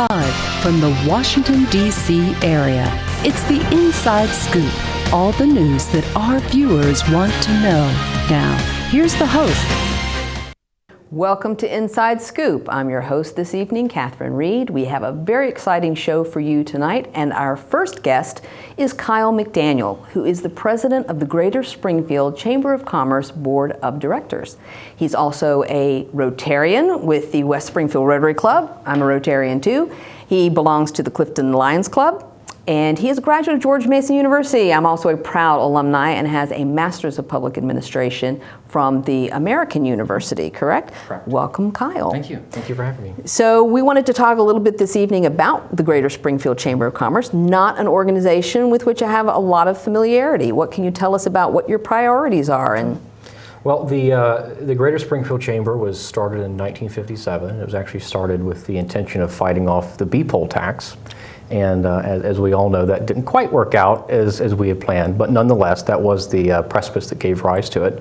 Live from the Washington, D.C. area, it's the Inside Scoop. All the news that our viewers want to know. Now, here's the host. Welcome to Inside Scoop. I'm your host this evening, Catherine Reed. We have a very exciting show for you tonight, and our first guest is Kyle McDaniel, who is the president of the Greater Springfield Chamber of Commerce Board of Directors. He's also a Rotarian with the West Springfield Rotary Club. I'm a Rotarian too. He belongs to the Clifton Lions Club, and he is a graduate of George Mason University. I'm also a proud alumni and has a Master's of Public Administration from the American University, correct? Correct. Welcome, Kyle. Thank you. Thank you for having me. So we wanted to talk a little bit this evening about the Greater Springfield Chamber of Commerce, not an organization with which I have a lot of familiarity. What can you tell us about what your priorities are? Well, the Greater Springfield Chamber was started in 1957. It was actually started with the intention of fighting off the B-poll tax. And as we all know, that didn't quite work out as we had planned, but nonetheless, that was the precipice that gave rise to it.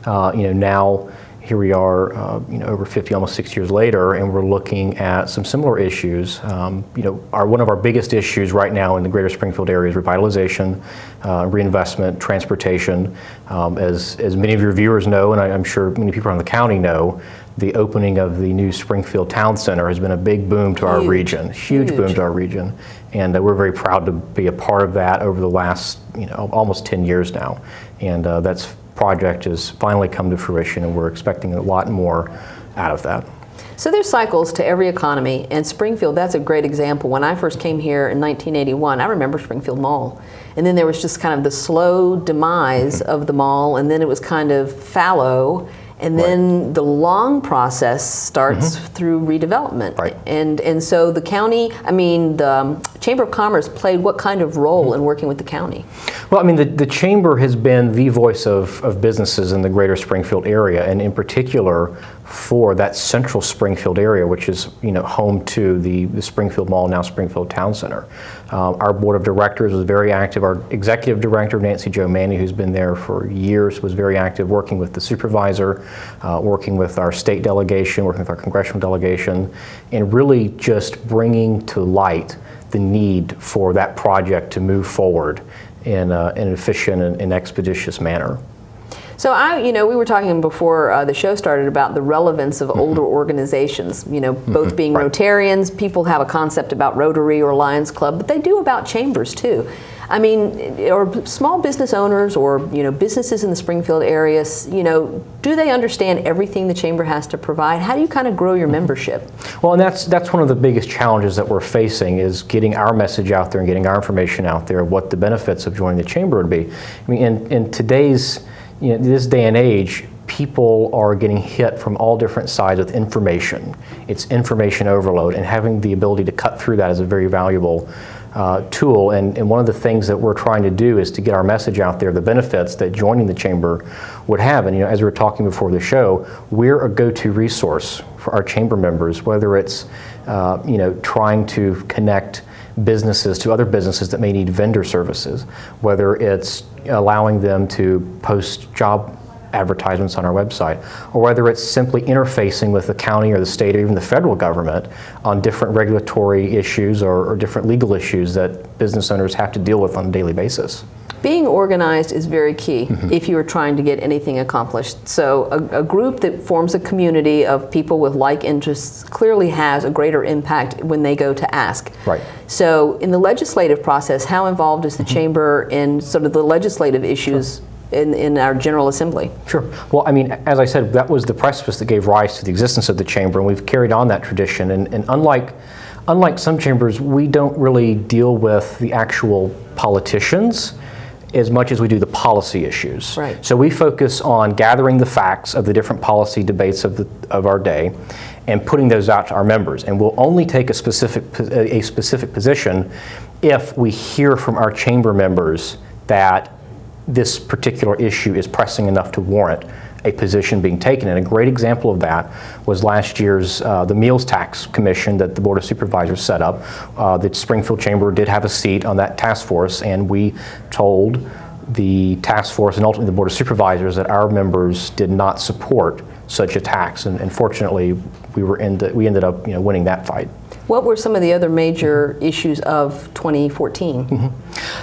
Now here we are, over 50, almost 6 years later, and we're looking at some similar issues. One of our biggest issues right now in the Greater Springfield area is revitalization, reinvestment, transportation. As many of your viewers know, and I'm sure many people around the county know, the opening of the new Springfield Town Center has been a big boom to our region, huge boom to our region. And we're very proud to be a part of that over the last, almost 10 years now. And that project has finally come to fruition, and we're expecting a lot more out of that. So there's cycles to every economy, and Springfield, that's a great example. When I first came here in 1981, I remember Springfield Mall. And then there was just kind of the slow demise of the mall, and then it was kind of fallow. And then the long process starts through redevelopment. Right. And so the county, the Chamber of Commerce played what kind of role in working with the county? Well, the Chamber has been the voice of businesses in the Greater Springfield area, and in particular for that central Springfield area, which is home to the Springfield Mall, now Springfield Town Center. Our board of directors was very active. Our executive director, Nancy Jo Manny, who's been there for years, was very active working with the supervisor, working with our state delegation, working with our congressional delegation, and really just bringing to light the need for that project to move forward in an efficient and expeditious manner. So we were talking before the show started about the relevance of older organizations, both being Rotarians. People have a concept about Rotary or Lions Club, but they do about chambers too. Or small business owners or, businesses in the Springfield area, do they understand everything the chamber has to provide? How do you kind of grow your membership? Well, and that's one of the biggest challenges that we're facing, is getting our message out there and getting our information out there, what the benefits of joining the chamber would be. In today's, this day and age, people are getting hit from all different sides with information. It's information overload, and having the ability to cut through that is a very valuable tool. And one of the things that we're trying to do is to get our message out there, the benefits that joining the chamber would have. And as we were talking before the show, we're a go-to resource for our chamber members, whether it's trying to connect businesses to other businesses that may need vendor services, whether it's allowing them to post job advertisements on our website, or whether it's simply interfacing with the county or the state or even the federal government on different regulatory issues or different legal issues that business owners have to deal with on a daily basis. Being organized is very key if you are trying to get anything accomplished. So a group that forms a community of people with like interests clearly has a greater impact when they go to ask. Right. So in the legislative process, how involved is the chamber in sort of the legislative issues in our General Assembly? Sure. Well, as I said, that was the precipice that gave rise to the existence of the chamber, and we've carried on that tradition. And unlike some chambers, we don't really deal with the actual politicians as much as we do the policy issues. Right. So we focus on gathering the facts of the different policy debates of our day and putting those out to our members. And we'll only take a specific position if we hear from our chamber members that this particular issue is pressing enough to warrant a position being taken. And a great example of that was last year's the Meals Tax Commission that the Board of Supervisors set up. The Springfield Chamber did have a seat on that task force, and we told the task force and ultimately the Board of Supervisors that our members did not support such a tax. And fortunately, we ended up winning that fight. What were some of the other major issues of 2014?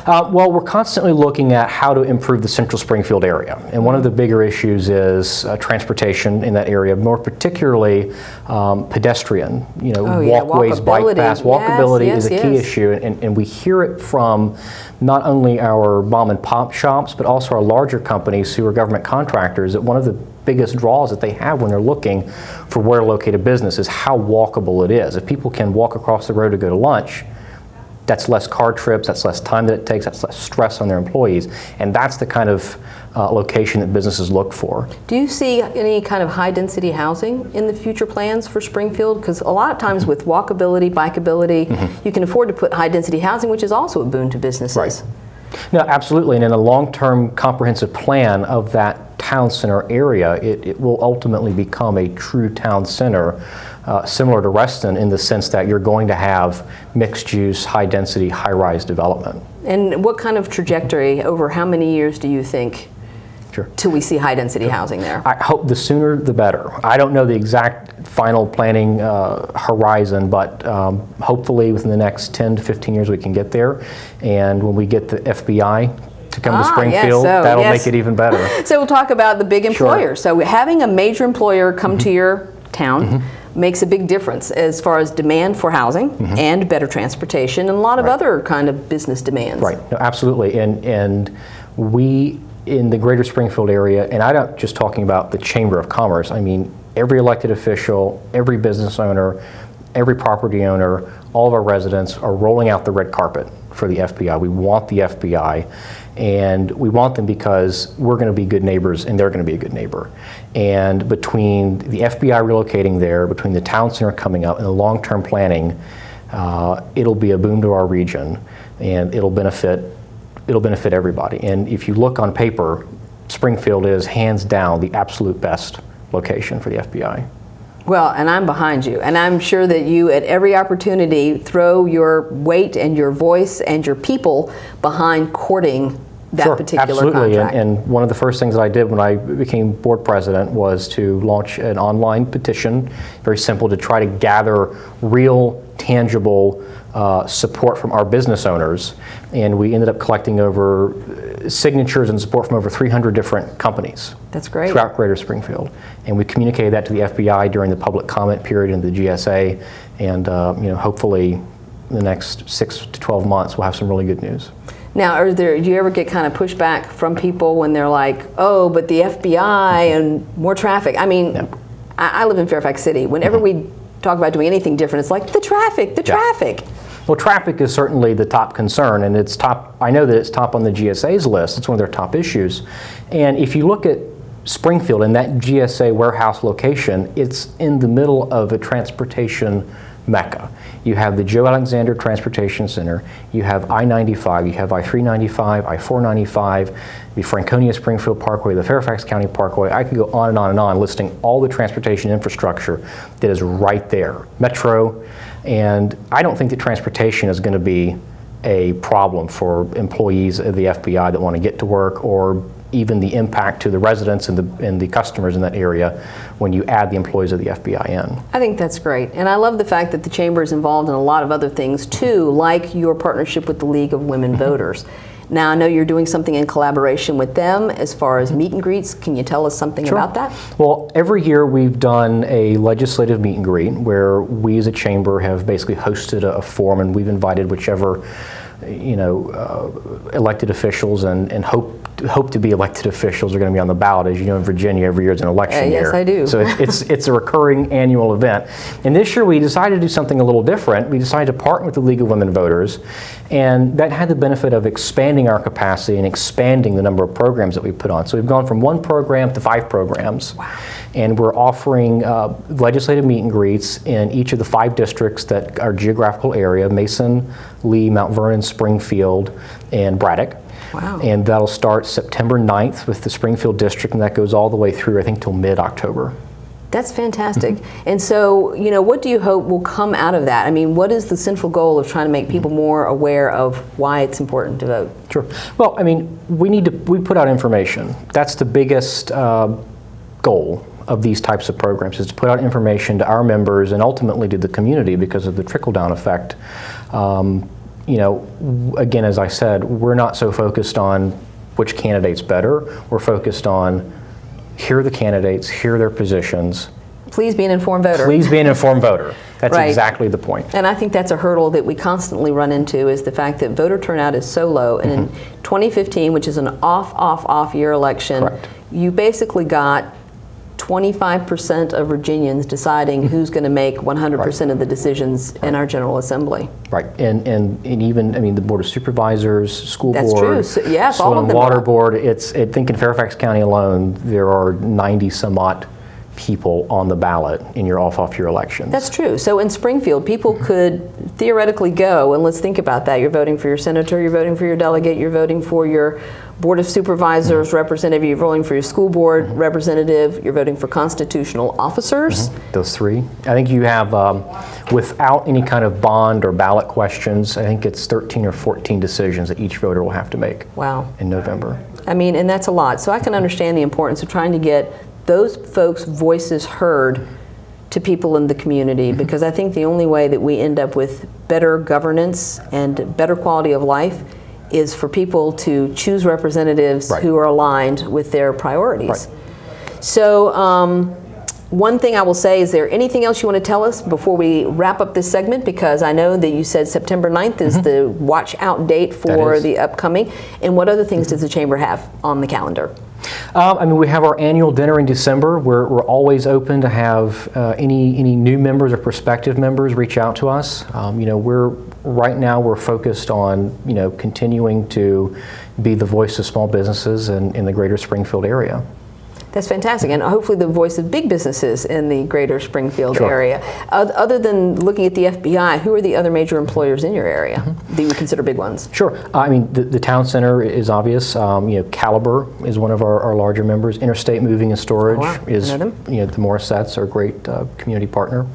Well, we're constantly looking at how to improve the central Springfield area. And one of the bigger issues is transportation in that area, more particularly pedestrian, walkways, bike paths. Walkability is a key issue, and we hear it from not only our mom and pop shops, but also our larger companies who are government contractors, that one of the biggest draws that they have when they're looking for where to locate a business is how walkable it is. If people can walk across the road to go to lunch, that's less car trips, that's less time that it takes, that's less stress on their employees, and that's the kind of location that businesses look for. Do you see any kind of high-density housing in the future plans for Springfield? Because a lot of times with walkability, bikeability, you can afford to put high-density housing, which is also a boon to businesses. Right. No, absolutely, and in a long-term comprehensive plan of that town center area, it will ultimately become a true town center, similar to Reston in the sense that you're going to have mixed-use, high-density, high-rise development. And what kind of trajectory, over how many years do you think, Sure. till we see high-density housing there? I hope the sooner the better. I don't know the exact final planning horizon, but hopefully within the next 10 to 15 years we can get there. And when we get the FBI to come to Springfield, that'll make it even better. So we'll talk about the big employers. Sure. So having a major employer come to your town makes a big difference as far as demand for housing and better transportation and a lot of other kind of business demands. Right, no, absolutely. And we in the greater Springfield area, and I'm not just talking about the Chamber of Commerce, I mean every elected official, every business owner, every property owner, all of our residents are rolling out the red carpet for the FBI. We want the FBI, and we want them because we're going to be good neighbors and they're going to be a good neighbor. And between the FBI relocating there, between the town center coming up and the long-term planning, it'll be a boon to our region, and it'll benefit everybody. And if you look on paper, Springfield is hands down the absolute best location for the FBI. Well, and I'm behind you, and I'm sure that you, at every opportunity, throw your weight and your voice and your people behind courting that particular contract. And one of the first things that I did when I became board president was to launch an online petition, very simple, to try to gather real, tangible support from our business owners. And we ended up collecting over signatures and support from over 300 different companies. That's great. Throughout Greater Springfield. And we communicated that to the FBI during the public comment period in the GSA, and hopefully in the next 6 to 12 months we'll have some really good news. Now, do you ever get kind of pushback from people when they're like, oh, but the FBI and more traffic? I mean, I live in Fairfax City. Whenever we talk about doing anything different, it's like the traffic. Well, traffic is certainly the top concern, and it's top. I know that it's top on the GSA's list. It's one of their top issues. And if you look at Springfield and that GSA warehouse location, it's in the middle of a transportation mecca. You have the Joe Alexander Transportation Center, you have I-95, you have I-395, I-495, the Franconia Springfield Parkway, the Fairfax County Parkway. I could go on and on and on listing all the transportation infrastructure that is right there. Metro, and I don't think that transportation is going to be a problem for employees of the FBI that want to get to work, or even the impact to the residents and the customers in that area when you add the employees of the FBI in. I think that's great. And I love the fact that the Chamber is involved in a lot of other things too, like your partnership with the League of Women Voters. Now, I know you're doing something in collaboration with them as far as meet and greets. Can you tell us something about that? Well, every year we've done a legislative meet and greet where we as a chamber have basically hosted a forum, and we've invited whichever elected officials and hope to be elected officials are going to be on the ballot. As you know, in Virginia, every year is an election year. Yes, I do. So it's a recurring annual event. And this year we decided to do something a little different. We decided to partner with the League of Women Voters, and that had the benefit of expanding our capacity and expanding the number of programs that we put on. So we've gone from 1 program to 5 programs. Wow. And we're offering legislative meet and greets in each of the 5 districts that are geographical area: Mason, Lee, Mount Vernon, Springfield, and Braddock. Wow. And that'll start September 9th with the Springfield district, and that goes all the way through, I think, till mid-October. That's fantastic. And so, what do you hope will come out of that? I mean, what is the central goal of trying to make people more aware of why it's important to vote? Sure. Well, I mean, we put out information. That's the biggest goal of these types of programs, is to put out information to our members and ultimately to the community because of the trickle-down effect. Again, as I said, we're not so focused on which candidate's better. We're focused on here are the candidates, here are their positions. Please be an informed voter. Please be an informed voter. That's Right. exactly the point. And I think that's a hurdle that we constantly run into, is the fact that voter turnout is so low. And in 2015, which is an off year election, Correct. you basically got 25% of Virginians deciding who's going to make 100% of the decisions in our General Assembly. Right, and even, the Board of Supervisors, School That's Board, true. So, yes, all Soil of and them Water are. Board, I think in Fairfax County alone, there are 90 some odd people on the ballot in your off year elections. That's true. So in Springfield, people could theoretically go, and let's think about that. You're voting for your senator, you're voting for your delegate, you're voting for your Board of Supervisors representative, you're voting for your school board representative, you're voting for constitutional officers. Those three. I think you have, without any kind of bond or ballot questions, I think it's 13 or 14 decisions that each voter will have to make. Wow. In November. And that's a lot. So I can understand the importance of trying to get those folks' voices heard to people in the community, because I think the only way that we end up with better governance and better quality of life is for people to choose representatives Right. who are aligned with their priorities. Right. So one thing I will say, is there anything else you want to tell us before we wrap up this segment? Because I know that you said September 9th is the watch out date for is. the upcoming. And what other things does the Chamber have on the calendar? We have our annual dinner in December. We're always open to have any new members or prospective members reach out to us. Right now we're focused on continuing to be the voice of small businesses in the greater Springfield area. That's fantastic, and hopefully the voice of big businesses in the greater Springfield Sure. area. Other than looking at the FBI, who are the other major employers in your area that you would consider big ones? Sure. The town center is obvious. Caliber is one of our larger members. Interstate Moving and Storage Oh, wow. is, I know them. the Morissettes are a great community partner.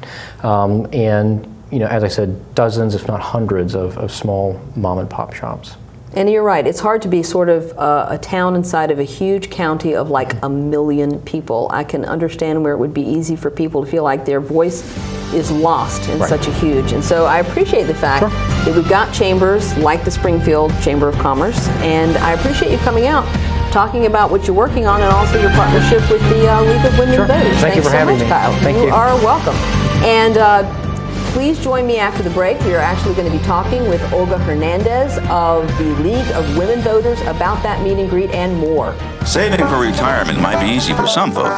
As I said, dozens, if not hundreds, of small mom and pop shops. And you're right, it's hard to be sort of a town inside of a huge county of like 1 million people. I can understand where it would be easy for people to feel like their voice is lost in Right. such a huge. And so I appreciate the fact Sure. that we've got chambers like the Springfield Chamber of Commerce, and I appreciate you coming out, talking about what you're working on, and also your partnership with the League of Women Sure. Voters. Thank you Thanks for so having much, me. Kyle. Thank you. You are welcome. And please join me after the break. We are actually going to be talking with Olga Hernandez of the League of Women Voters about that meet and greet and more. Saving for retirement might be easy for some folk,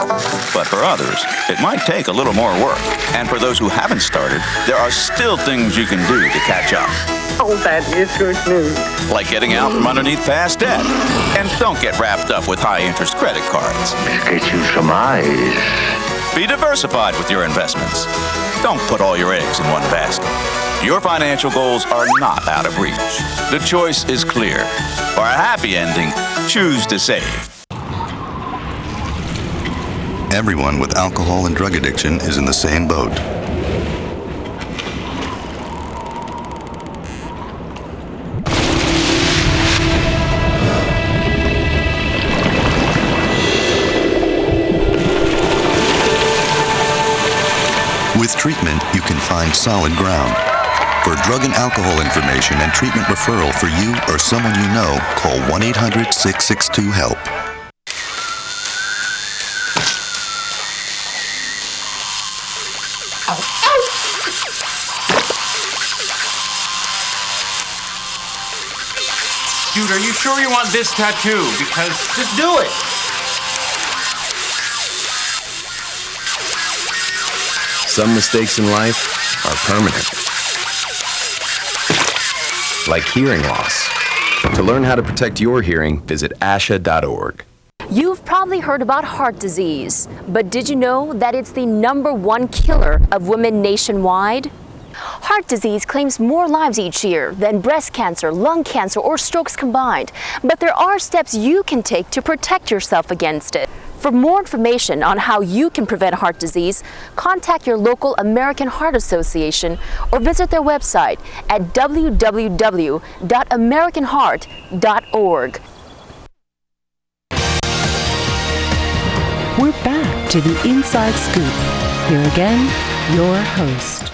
but for others, it might take a little more work. And for those who haven't started, there are still things you can do to catch up. Oh, that is good news. Like getting out from underneath past debt. And don't get wrapped up with high-interest credit cards. Get you some eyes. Be diversified with your investments. Don't put all your eggs in one basket. Your financial goals are not out of reach. The choice is clear. For a happy ending, choose to save. Everyone with alcohol and drug addiction is in the same boat. With treatment, you can find solid ground. For drug and alcohol information and treatment referral for you or someone you know, call 1-800-662-HELP. Dude, are you sure you want this tattoo? Because just do it. Some mistakes in life are permanent. Like hearing loss. To learn how to protect your hearing, visit asha.org. You've probably heard about heart disease, but did you know that it's the #1 killer of women nationwide? Heart disease claims more lives each year than breast cancer, lung cancer, or strokes combined. But there are steps you can take to protect yourself against it. For more information on how you can prevent heart disease, contact your local American Heart Association or visit their website at www.americanheart.org. We're back to the Inside Scoop. Here again, your host.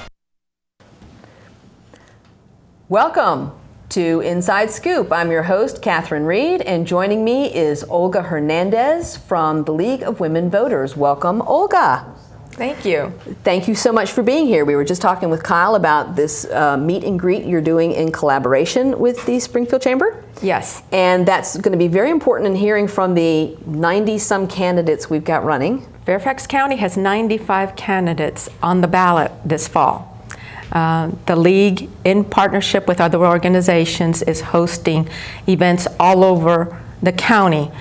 Welcome to Inside Scoop. I'm your host, Catherine Reed, and joining me is Olga Hernandez from the League of Women Voters. Welcome, Olga. Thank you. Thank you so much for being here. We were just talking with Kyle about this meet and greet you're doing in collaboration with the Springfield Chamber. Yes. And that's going to be very important in hearing from the 90-some candidates we've got running. Fairfax County has 95 candidates on the ballot this fall. The League, in partnership with other organizations, is hosting events all over the county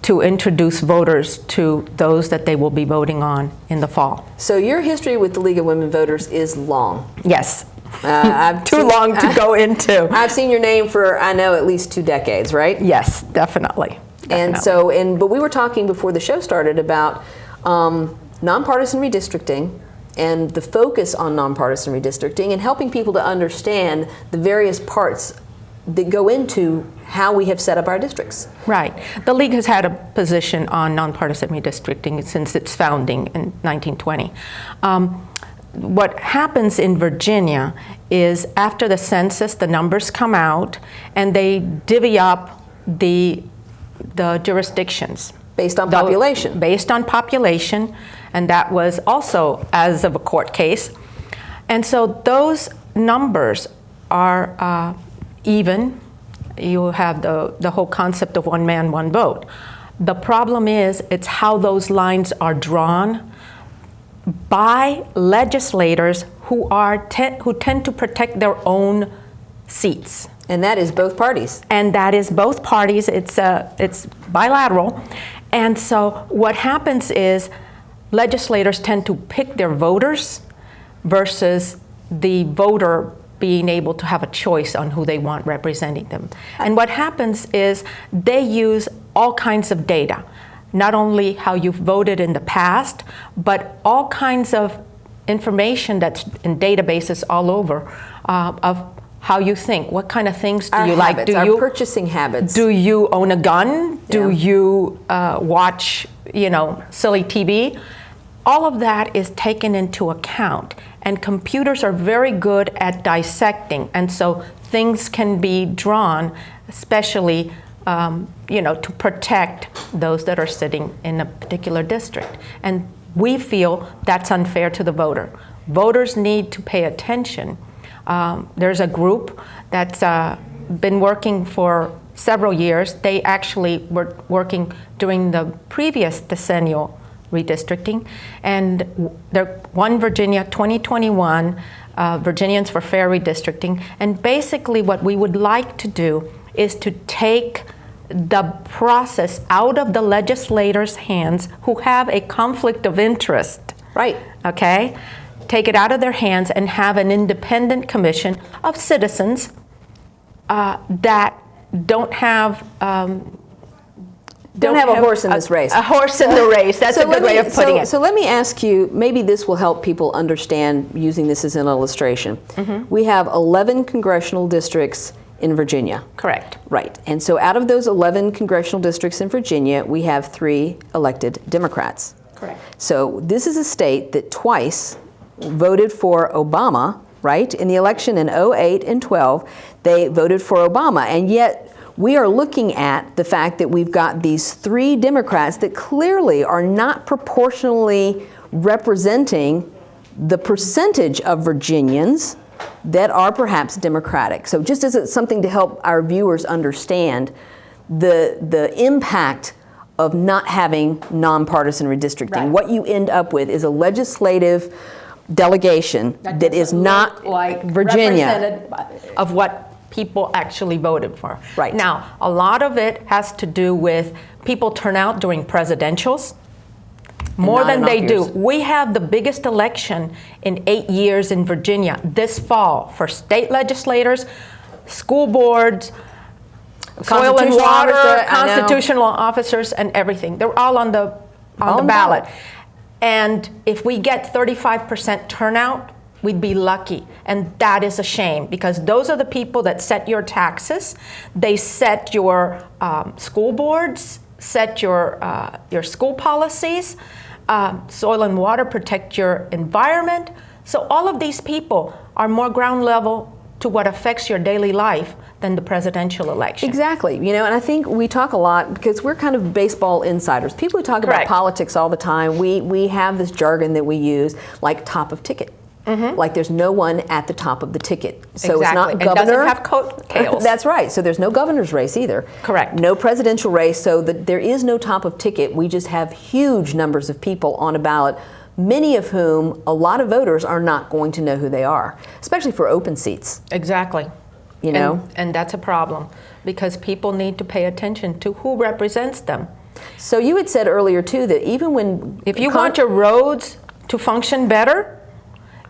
to introduce voters to those that they will be voting on in the fall. So your history with the League of Women Voters is long. Yes. Too long to go into. I've seen your name for, I know, at least 2 decades, right? Yes, definitely. And so, but we were talking before the show started about nonpartisan redistricting and the focus on nonpartisan redistricting and helping people to understand the various parts that go into how we have set up our districts. Right. The League has had a position on nonpartisan redistricting since its founding in 1920. What happens in Virginia is after the census, the numbers come out and they divvy up the jurisdictions. Based on population. Based on population, and that was also as of a court case. And so those numbers are even. You have the whole concept of one man, one vote. The problem is it's how those lines are drawn by legislators who tend to protect their own seats. And that is both parties. And that is both parties. It's bilateral. And so what happens is legislators tend to pick their voters versus the voter being able to have a choice on who they want representing them. And what happens is they use all kinds of data, not only how you've voted in the past, but all kinds of information that's in databases all over of how you think. What kind of things do you like? Do you purchasing habits? Do you own a gun? Do you watch, silly TV? All of that is taken into account, and computers are very good at dissecting, and so things can be drawn, especially to protect those that are sitting in a particular district. And we feel that's unfair to the voter. Voters need to pay attention. There's a group that's been working for several years. They actually were working during the previous decennial redistricting, and they're One Virginia 2021, Virginians for Fair Redistricting. And basically what we would like to do is to take the process out of the legislators' hands who have a conflict of interest. Right. Okay? Take it out of their hands and have an independent commission of citizens that don't have a horse in this race. A horse in the race. That's a good way of putting it. So let me ask you, maybe this will help people understand using this as an illustration. Mm-hmm. We have 11 congressional districts in Virginia. Correct. Right. And so out of those 11 congressional districts in Virginia, we have 3 elected Democrats. Correct. So this is a state that twice voted for Obama, right? In the election in 2008 and 12, they voted for Obama. And yet we are looking at the fact that we've got these 3 Democrats that clearly are not proportionally representing the percentage of Virginians that are perhaps Democratic. So just as something to help our viewers understand the impact of not having nonpartisan redistricting. Right. What you end up with is a legislative delegation that is not like Virginia. Representative of what people actually voted for. Right. Now, a lot of it has to do with people turn out during presidentials more than they do. We have the biggest election in 8 years in Virginia this fall for state legislators, school boards, soil and water, constitutional officers, and everything. They're all on the ballot. And if we get 35% turnout, we'd be lucky. And that is a shame, because those are the people that set your taxes. They set your school boards, set your school policies. soil and water, protect your environment. So all of these people are more ground level to what affects your daily life than the presidential election. Exactly. You know, and I think we talk a lot because we're kind of baseball insiders. People who talk about politics all the time, we have this jargon that we use, like top of ticket. Like there's no one at the top of the ticket. So it's not governor. It doesn't have coattails. That's right. So there's no governor's race either. Correct. No presidential race. So there is no top of ticket. We just have huge numbers of people on a ballot, many of whom a lot of voters are not going to know who they are, especially for open seats. Exactly. You know? And that's a problem because people need to pay attention to who represents them. So you had said earlier too that even when... If you want your roads to function better,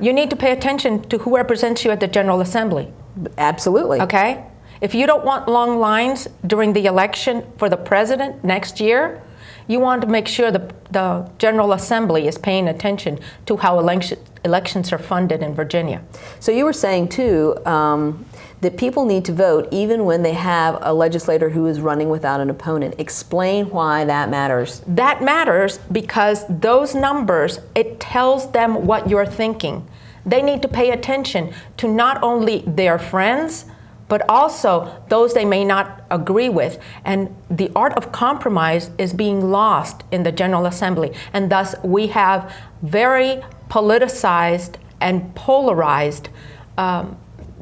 you need to pay attention to who represents you at the General Assembly. Absolutely. Okay? If you don't want long lines during the election for the president next year, you want to make sure the General Assembly is paying attention to how elections are funded in Virginia. So you were saying too that people need to vote even when they have a legislator who is running without an opponent. Explain why that matters. That matters because those numbers, it tells them what you're thinking. They need to pay attention to not only their friends, but also those they may not agree with. And the art of compromise is being lost in the General Assembly. And thus we have very politicized and polarized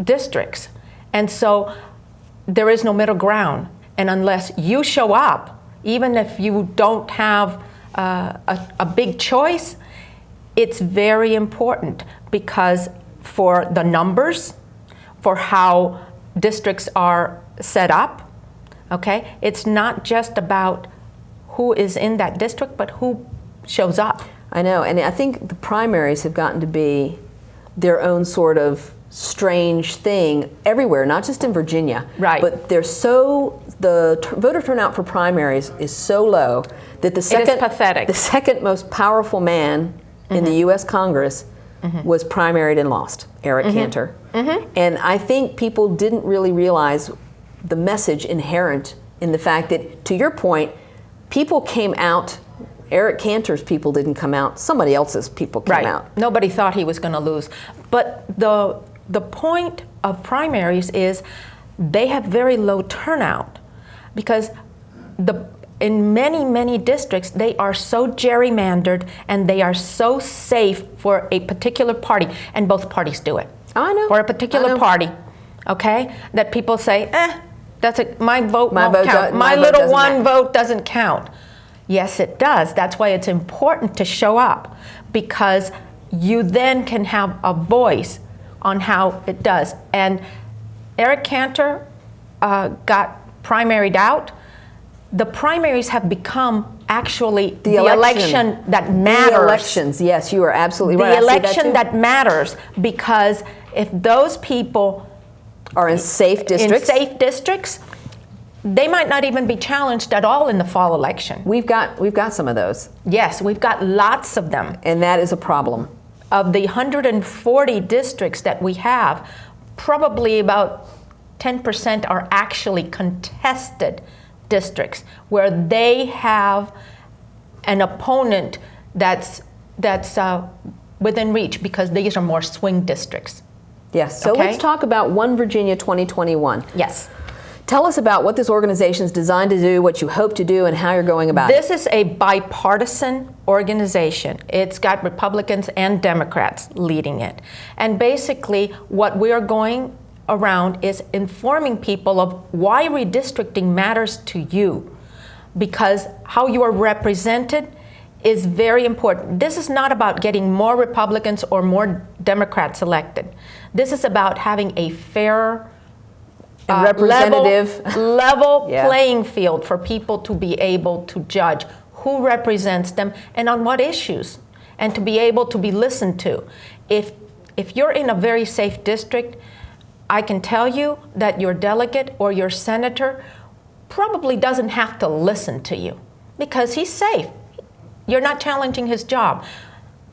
districts. And so there is no middle ground. And unless you show up, even if you don't have a big choice, it's very important because for the numbers, for how districts are set up, okay? It's not just about who is in that district, but who shows up. I know, and I think the primaries have gotten to be their own sort of strange thing everywhere, not just in Virginia. Right. But the voter turnout for primaries is so low that the second most powerful man in the U.S. Congress was primaried and lost, Eric Cantor. And I think people didn't really realize the message inherent in the fact that, to your point, people came out. Eric Cantor's people didn't come out. Somebody else's people came out. Nobody thought he was going to lose. But the point of primaries is they have very low turnout because in many, many districts, they are so gerrymandered and they are so safe for a particular party, and both parties do it. I know. For a particular party, okay? That people say, my vote won't count. My little one vote doesn't count. Yes, it does. That's why it's important to show up, because you then can have a voice on how it does. And Eric Cantor got primaried out. The primaries have become actually the election that matters. The elections, yes, you are absolutely right. The election that matters, because if those people are in safe districts, they might not even be challenged at all in the fall election. We've got some of those. Yes, we've got lots of them. And that is a problem. Of the 140 districts that we have, probably about 10% are actually contested districts where they have an opponent that's within reach, because these are more swing districts. Yes, so let's talk about One Virginia 2021. Yes. Tell us about what this organization is designed to do, what you hope to do, and how you're going about it. This is a bipartisan organization. It's got Republicans and Democrats leading it. And basically what we are going around is informing people of why redistricting matters to you, because how you are represented is very important. This is not about getting more Republicans or more Democrats elected. This is about having a fair, representative level playing field for people to be able to judge who represents them and on what issues, and to be able to be listened to. If you're in a very safe district, I can tell you that your delegate or your senator probably doesn't have to listen to you because he's safe. You're not challenging his job.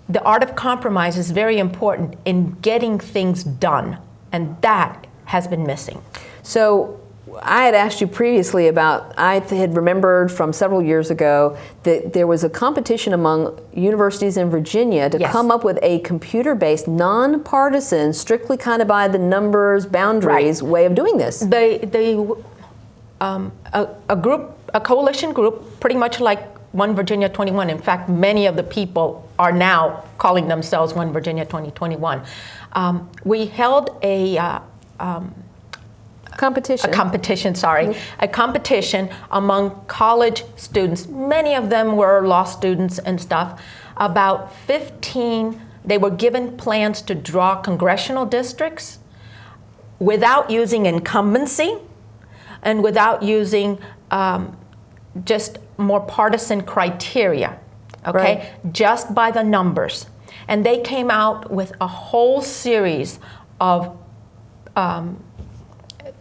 The art of compromise is very important in getting things done, and that has been missing. So I had asked you previously about, I had remembered from several years ago that there was a competition among universities in Virginia to come up with a computer-based, nonpartisan, strictly kind of by the numbers, boundaries way of doing this. A coalition group, pretty much like One Virginia 21. In fact, many of the people are now calling themselves One Virginia 2021. We held a competition among college students. Many of them were law students and stuff. About 15, they were given plans to draw congressional districts without using incumbency and without using just more partisan criteria, okay? Just by the numbers. And they came out with a whole series of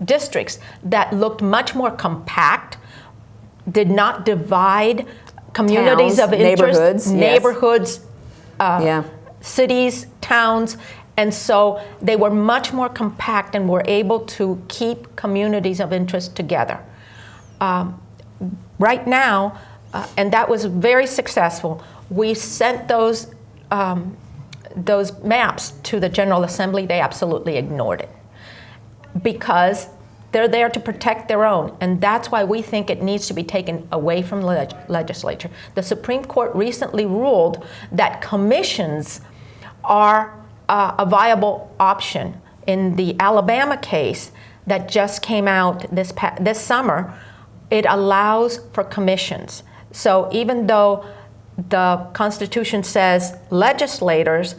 districts that looked much more compact, did not divide communities of interest, neighborhoods, cities, towns, and so they were much more compact and were able to keep communities of interest together. Right now, and that was very successful, we sent those maps to the General Assembly. They absolutely ignored it, because they're there to protect their own, and that's why we think it needs to be taken away from the legislature. The Supreme Court recently ruled that commissions are a viable option. In the Alabama case that just came out this summer, it allows for commissions. So even though the Constitution says legislators,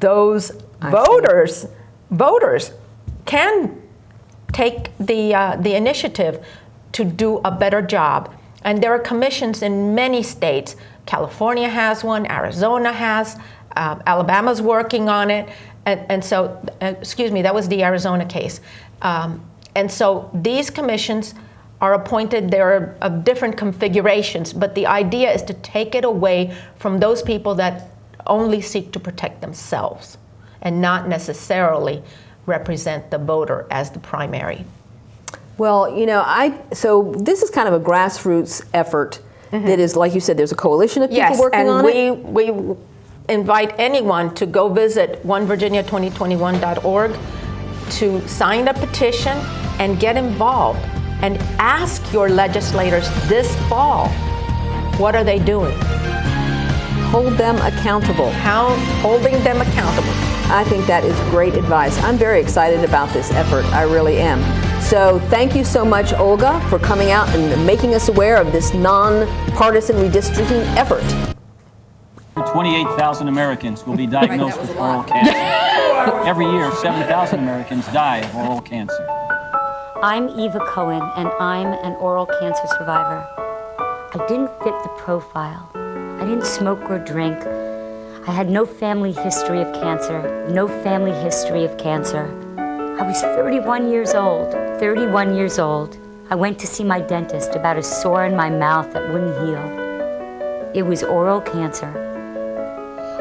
those voters can take the initiative to do a better job. And there are commissions in many states. California has one, Arizona has, Alabama's working on it. And so, excuse me, that was the Arizona case. And so these commissions are appointed, there are of different configurations, but the idea is to take it away from those people that only seek to protect themselves and not necessarily represent the voter as the primary. Well, you know, so this is kind of a grassroots effort that is, like you said, there's a coalition of people working on it. Yes, and we invite anyone to go visit onevirginia2021.org to sign a petition and get involved and ask your legislators this fall, what are they doing? Hold them accountable. Holding them accountable. I think that is great advice. I'm very excited about this effort. I really am. So thank you so much, Olga, for coming out and making us aware of this non-partisan redistricting effort. 28,000 Americans will be diagnosed with oral cancer. Every year, 7,000 Americans die of oral cancer. I'm Eva Cohen, and I'm an oral cancer survivor. I didn't fit the profile. I didn't smoke or drink. I had no family history of cancer, no family history of cancer. I was 31 years old. 31 years old. I went to see my dentist about a sore in my mouth that wouldn't heal. It was oral cancer.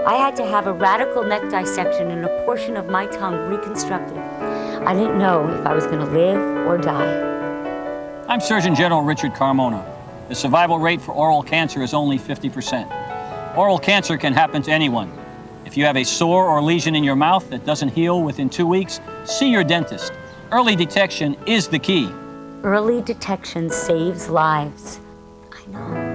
I had to have a radical neck dissection and a portion of my tongue reconstructed. I didn't know if I was going to live or die. I'm Surgeon General Richard Carmona. The survival rate for oral cancer is only 50%. Oral cancer can happen to anyone. If you have a sore or lesion in your mouth that doesn't heal within 2 weeks, see your dentist. Early detection is the key. Early detection saves lives. I know.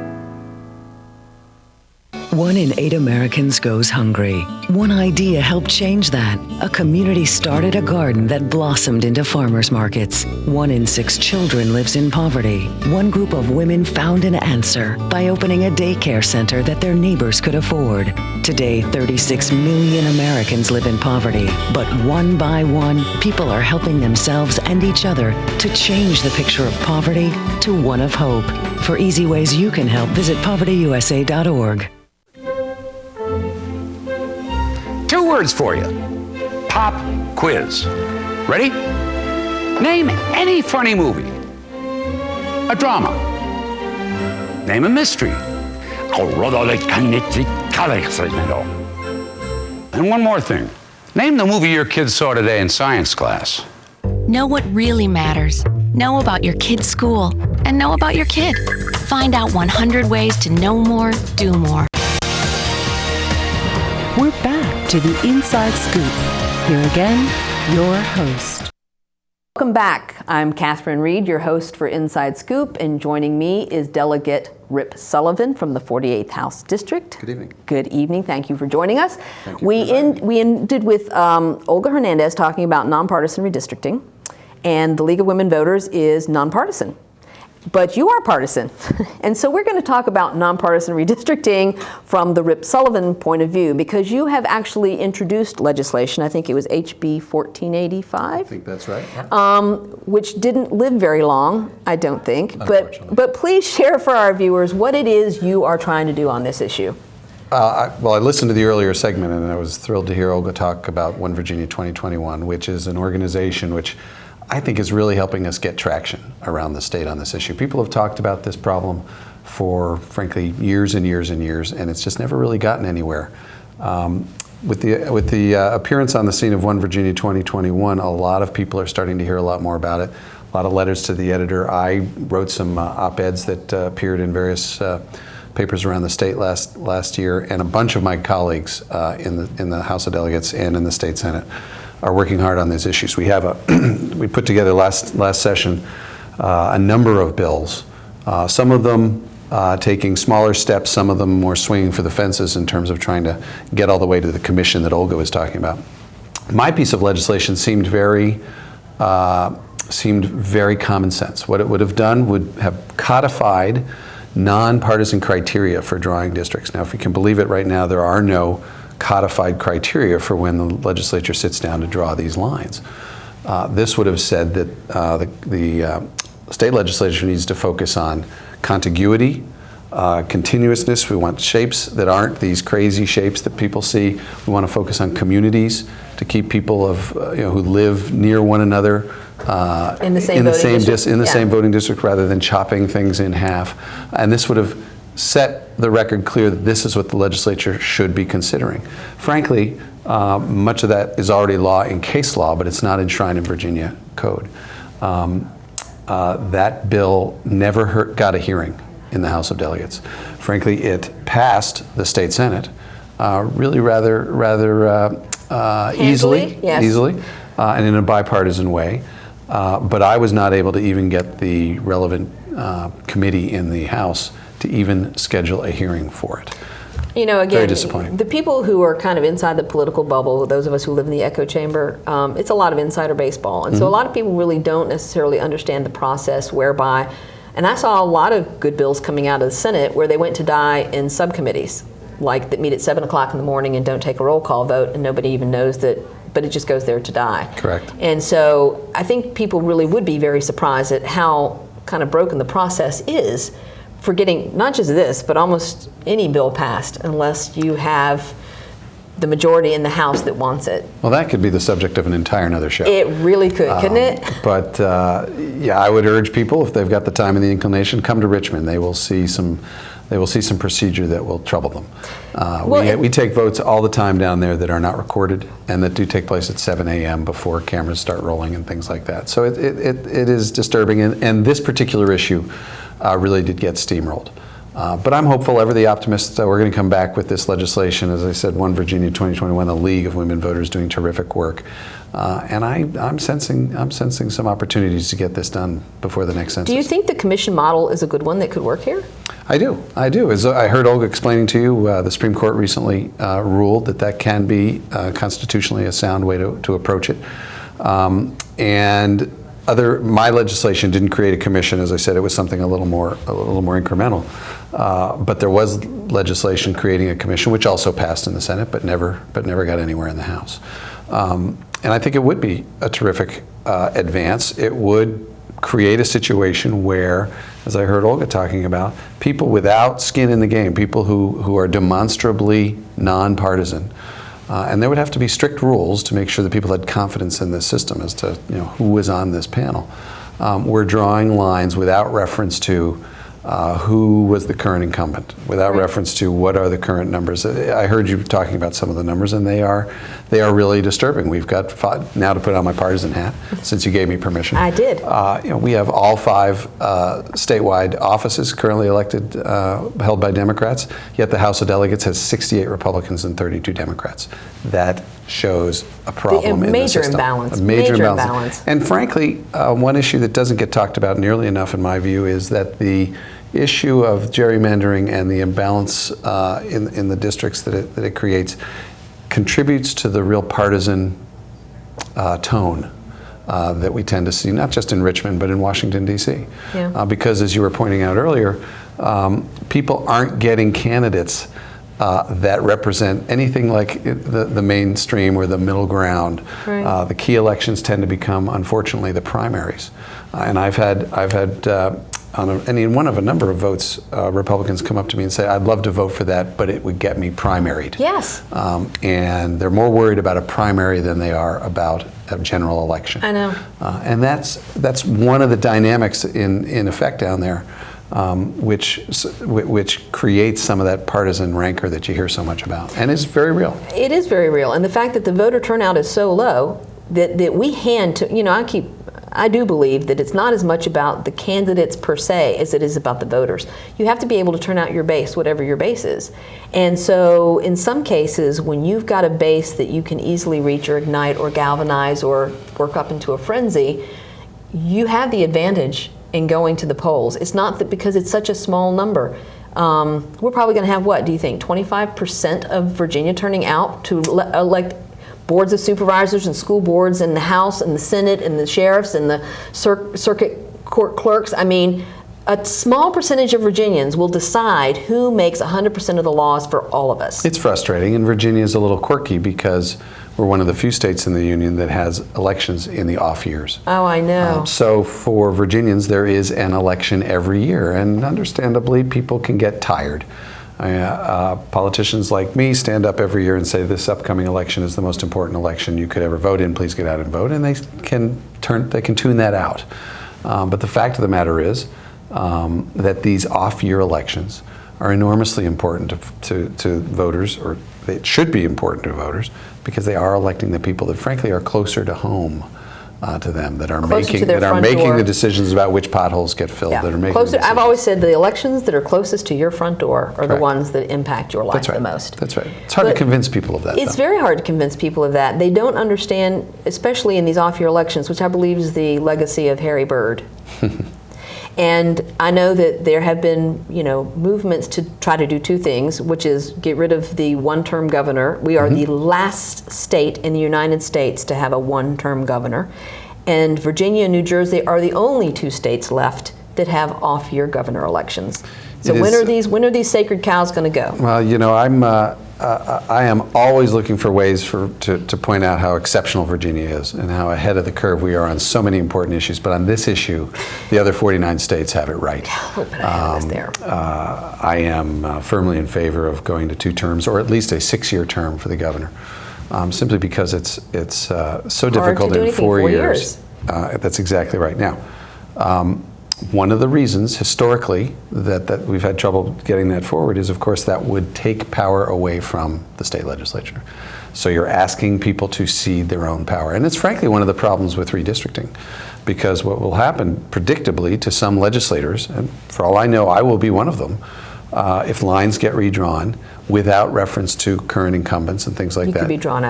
1 in 8 Americans goes hungry. One idea helped change that. A community started a garden that blossomed into farmers markets. 1 in 6 children lives in poverty. One group of women found an answer by opening a daycare center that their neighbors could afford. Today, 36 million Americans live in poverty. But one by one, people are helping themselves and each other to change the picture of poverty to one of hope. For easy ways you can help, visit povertyusa.org. 2 words for you. Pop quiz. Ready? Name any funny movie. A drama. Name a mystery. And one more thing. Name the movie your kids saw today in science class. Know what really matters. Know about your kid's school and know about your kid. Find out 100 ways to know more, do more. We're back to the Inside Scoop. Here again, your host. Welcome back. I'm Catherine Reed, your host for Inside Scoop, and joining me is Delegate Rip Sullivan from the 48th House District. Good evening. Good evening. Thank you for joining us. Thank you. We ended with Olga Hernandez talking about nonpartisan redistricting, and the League of Women Voters is nonpartisan. But you are partisan. And so we're going to talk about nonpartisan redistricting from the Rip Sullivan point of view, because you have actually introduced legislation, I think it was HB 1485. I think that's right. Which didn't live very long, I don't think. But please share for our viewers what it is you are trying to do on this issue. I listened to the earlier segment, and I was thrilled to hear Olga talk about One Virginia 2021, which is an organization which I think is really helping us get traction around the state on this issue. People have talked about this problem for, frankly, years and years and years, and it's just never really gotten anywhere. With the appearance on the scene of One Virginia 2021, a lot of people are starting to hear a lot more about it. A lot of letters to the editor. I wrote some op-eds that appeared in various papers around the state last year, and a bunch of my colleagues in the House of Delegates and in the State Senate are working hard on these issues. We have we put together last session a number of bills, some of them taking smaller steps, some of them more swinging for the fences in terms of trying to get all the way to the commission that Olga was talking about. My piece of legislation seemed very common sense. What it would have done would have codified nonpartisan criteria for drawing districts. Now, if you can believe it, right now there are no codified criteria for when the legislature sits down to draw these lines. This would have said that the state legislature needs to focus on contiguity, continuousness. We want shapes that aren't these crazy shapes that people see. We want to focus on communities to keep people who live near one another in the same voting district, rather than chopping things in half. And this would have set the record clear that this is what the legislature should be considering. Frankly, much of that is already law in case law, but it's not enshrined in Virginia code. That bill never got a hearing in the House of Delegates. Frankly, it passed the State Senate really rather easily, and in a bipartisan way. But I was not able to even get the relevant committee in the House to even schedule a hearing for it. You know, again, very disappointing. The people who are kind of inside the political bubble, those of us who live in the echo chamber, it's a lot of insider baseball. And so a lot of people really don't necessarily understand the process whereby, and I saw a lot of good bills coming out of the Senate where they went to die in subcommittees, like that meet at 7 o'clock in the morning and don't take a roll call vote, and nobody even knows that, but it just goes there to die. Correct. And so I think people really would be very surprised at how kind of broken the process is for getting not just this, but almost any bill passed, unless you have the majority in the House that wants it. Well, that could be the subject of an entire another show. It really could, couldn't it? But yeah, I would urge people, if they've got the time and the inclination, come to Richmond. They will see some procedure that will trouble them. We take votes all the time down there that are not recorded and that do take place at 7 a.m. before cameras start rolling and things like that. So it is disturbing, and this particular issue really did get steamrolled. But I'm hopeful, ever the optimist, we're going to come back with this legislation. As I said, One Virginia 2021, the League of Women Voters doing terrific work. And I'm sensing some opportunities to get this done before the next census. Do you think the commission model is a good one that could work here? I do. As I heard Olga explaining to you, the Supreme Court recently ruled that can be constitutionally a sound way to approach it. And my legislation didn't create a commission. As I said, it was something a little more incremental. But there was legislation creating a commission, which also passed in the Senate, but never got anywhere in the House. And I think it would be a terrific advance. It would create a situation where, as I heard Olga talking about, people without skin in the game, people who are demonstrably nonpartisan, and there would have to be strict rules to make sure that people had confidence in this system as to who was on this panel. We're drawing lines without reference to who was the current incumbent, without reference to what are the current numbers. I heard you talking about some of the numbers, and they are really disturbing. We've got now to put on my partisan hat, since you gave me permission. I did. We have all 5 statewide offices currently elected, held by Democrats. Yet the House of Delegates has 68 Republicans and 32 Democrats. That shows a problem in the system. Imbalance. A major imbalance. And frankly, one issue that doesn't get talked about nearly enough, in my view, is that the issue of gerrymandering and the imbalance in the districts that it creates contributes to the real partisan tone that we tend to see, not just in Richmond, but in Washington, D.C. Yeah. Because, as you were pointing out earlier, people aren't getting candidates that represent anything like the mainstream or the middle ground. Right. The key elections tend to become, unfortunately, the primaries. And I've had in one of a number of votes, Republicans come up to me and say, I'd love to vote for that, but it would get me primaried. Yes. And they're more worried about a primary than they are about a general election. I know. And that's one of the dynamics in effect down there, which creates some of that partisan rancor that you hear so much about, and is very real. It is very real. And the fact that the voter turnout is so low that we hand to, I do believe that it's not as much about the candidates per se as it is about the voters. You have to be able to turn out your base, whatever your base is. And so in some cases, when you've got a base that you can easily reach or ignite or galvanize or work up into a frenzy, you have the advantage in going to the polls. It's not that because it's such a small number. We're probably going to have, what do you think, 25% of Virginia turning out to elect boards of supervisors and school boards and the House and the Senate and the sheriffs and the circuit court clerks. I mean, a small percentage of Virginians will decide who makes 100% of the laws for all of us. It's frustrating, and Virginia is a little quirky because we're one of the few states in the union that has elections in the off years. Oh, I know. So for Virginians, there is an election every year, and understandably, people can get tired. Politicians like me stand up every year and say this upcoming election is the most important election you could ever vote in. Please get out and vote, and they can tune that out. But the fact of the matter is that these off-year elections are enormously important to voters, or it should be important to voters, because they are electing the people that, frankly, are closer to home to them, that are making the decisions about which potholes get filled. Yeah. That are making closer. I've always said the elections that are closest to your front door are the ones that impact your life the most. That's right. It's hard to convince people of that. It's very hard to convince people of that. They don't understand, especially in these off-year elections, which I believe is the legacy of Harry Byrd. And I know that there have been, movements to try to do two things, which is get rid of the one-term governor. We are the last state in the United States to have a one-term governor. And Virginia and New Jersey are the only two states left that have off-year governor elections. So when are these sacred cows going to go? Well, I am always looking for ways to point out how exceptional Virginia is and how ahead of the curve we are on so many important issues. But on this issue, the other 49 states have it right. I am firmly in favor of going to 2 terms, or at least a 6-year term for the governor, simply because it's so difficult in 4 years. That's exactly right. Now, one of the reasons historically that we've had trouble getting that forward is, of course, that would take power away from the state legislature. So you're asking people to cede their own power. And it's frankly one of the problems with redistricting, because what will happen predictably to some legislators, and for all I know, I will be one of them, if lines get redrawn without reference to current incumbents and things like that.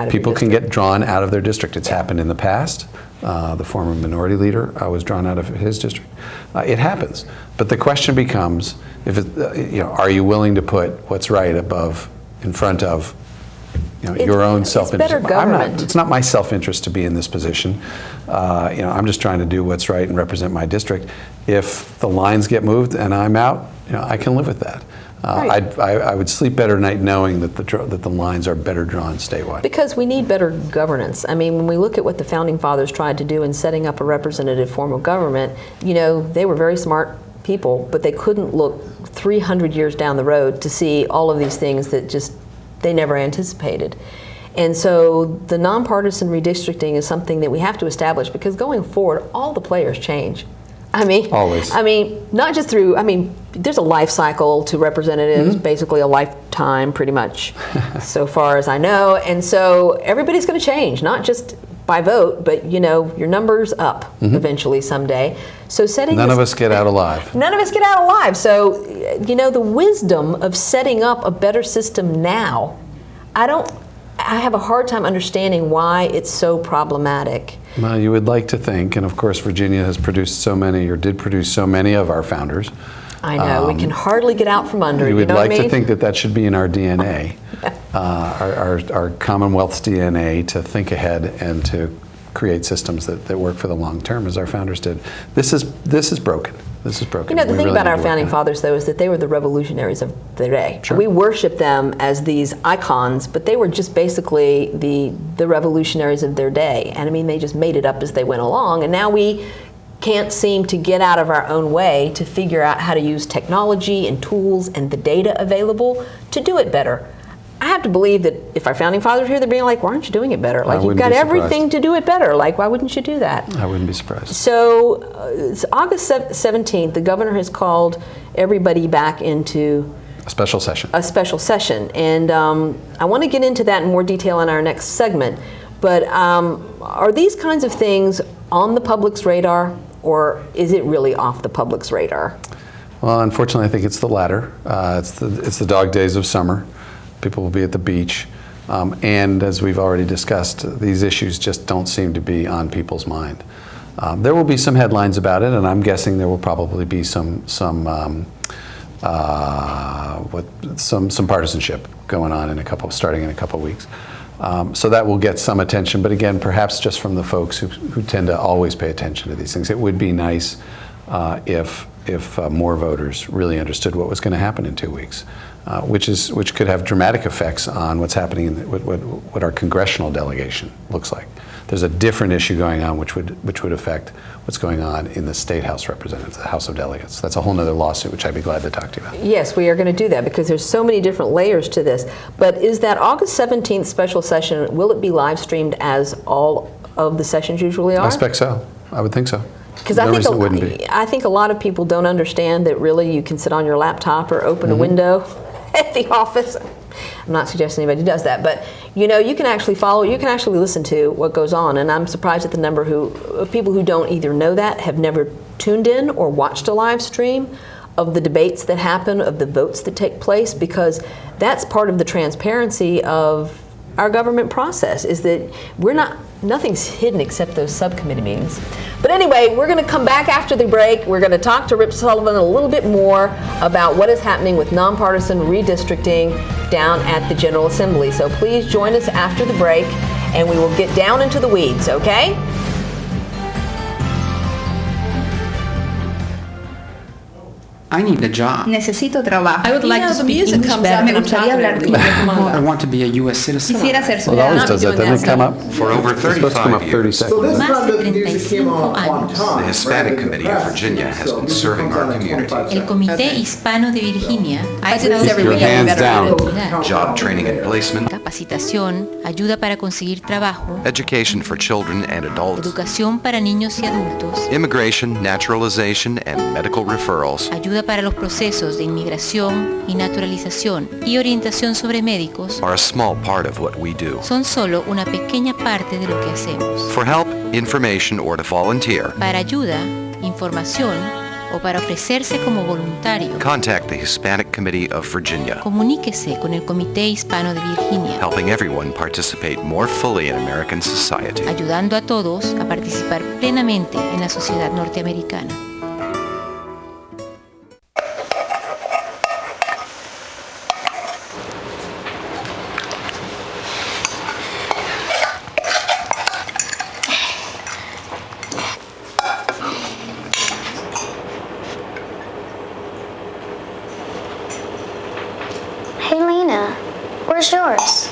People can get drawn out of their district. It's happened in the past. The former minority leader was drawn out of his district. It happens. But the question becomes, are you willing to put what's right in front of your own self-interest? It's better government. It's not my self-interest to be in this position. I'm just trying to do what's right and represent my district. If the lines get moved and I'm out, I can live with that. I would sleep better at night knowing that the lines are better drawn statewide. Because we need better governance. I mean, when we look at what the Founding Fathers tried to do in setting up a representative form of government, they were very smart people, but they couldn't look 300 years down the road to see all of these things that they never anticipated. And so the nonpartisan redistricting is something that we have to establish, because going forward, all the players change. Always. Not just through, there's a life cycle to representatives, basically a lifetime pretty much, so far as I know. And so everybody's going to change, not just by vote, but your number's up eventually someday. So None of us get out alive. None of us get out alive. So, the wisdom of setting up a better system now, I have a hard time understanding why it's so problematic. Well, you would like to think, and of course Virginia has produced so many, or did produce so many of our founders. I know, we can hardly get out from under it, you would know like what I mean? to think that should be in our DNA, our Commonwealth's DNA, to think ahead and to create systems that work for the long term, as our founders did. This is broken. This is broken. The thing about our founding fathers, though, is that they were the revolutionaries of their day. Sure. We worship them as these icons, but they were just basically the revolutionaries of their day. And they just made it up as they went along. And now we can't seem to get out of our own way to figure out how to use technology and tools and the data available to do it better. I have to believe that if our founding fathers are here, they're being like, why aren't you doing it better? Like, you've got everything to do it better. Like, why wouldn't you do that? I wouldn't be surprised. So, it's August 17th, the governor has called everybody back into a special session. And I want to get into that in more detail in our next segment. But are these kinds of things on the public's radar, or is it really off the public's radar? Well, unfortunately, I think it's the latter. It's the dog days of summer. People will be at the beach. And as we've already discussed, these issues just don't seem to be on people's mind. There will be some headlines about it, and I'm guessing there will probably be some partisanship going on starting in a couple weeks. So that will get some attention, but again, perhaps just from the folks who tend to always pay attention to these things. It would be nice if more voters really understood what was going to happen in 2 weeks, which could have dramatic effects on what's happening in what our congressional delegation looks like. There's a different issue going on which would affect what's going on in the State House Representatives, the House of Delegates. That's a whole other lawsuit, which I'd be glad to talk to you about. Yes, we are going to do that because there's so many different layers to this. But is that August 17th special session, will it be live streamed as all of the sessions usually are? I expect so. I would think so. Because I think a lot of people don't understand that really you can sit on your laptop or open a window at the office. I'm not suggesting anybody does that, but you can actually follow, you can actually listen to what goes on, and I'm surprised at the number of people who don't either know that, have never tuned in or watched a live stream of the debates that happen, of the votes that take place, because that's part of the transparency of our government process, is that nothing's hidden except those subcommittee meetings. But anyway, we're going to come back after the break. We're going to talk to Rip Sullivan a little bit more about what is happening with nonpartisan redistricting down at the General Assembly. So please join us after the break, and we will get down into the weeds, okay? I need a job. Necesito trabajo. I would like to speak English better. Me gustaría hablar I want to be a U.S. citizen. Quisiera ser Well, it always does that. Doesn't it come up? For over 35 years, So this time the music came on time. the Hispanic Committee of Virginia has been serving our community. El Comité Hispano de Virginia ha Your hands down. Job training and placement, capacitación, ayuda para conseguir trabajo, education for children and adults, educación para niños y adultos, immigration, naturalization, and medical referrals. ayuda para los procesos de inmigración y naturalización y orientación sobre médicos Are a small part of what we do. son solo una pequeña parte de lo que hacemos. For help, information, or to volunteer, Para ayuda, información o para ofrecerse como voluntario, contact the Hispanic Committee of Virginia, comuníquese con el Comité Hispano de Virginia, helping everyone participate more fully in American society. ayudando a todos a participar plenamente en la sociedad norteamericana. Hey, Lena, where's yours?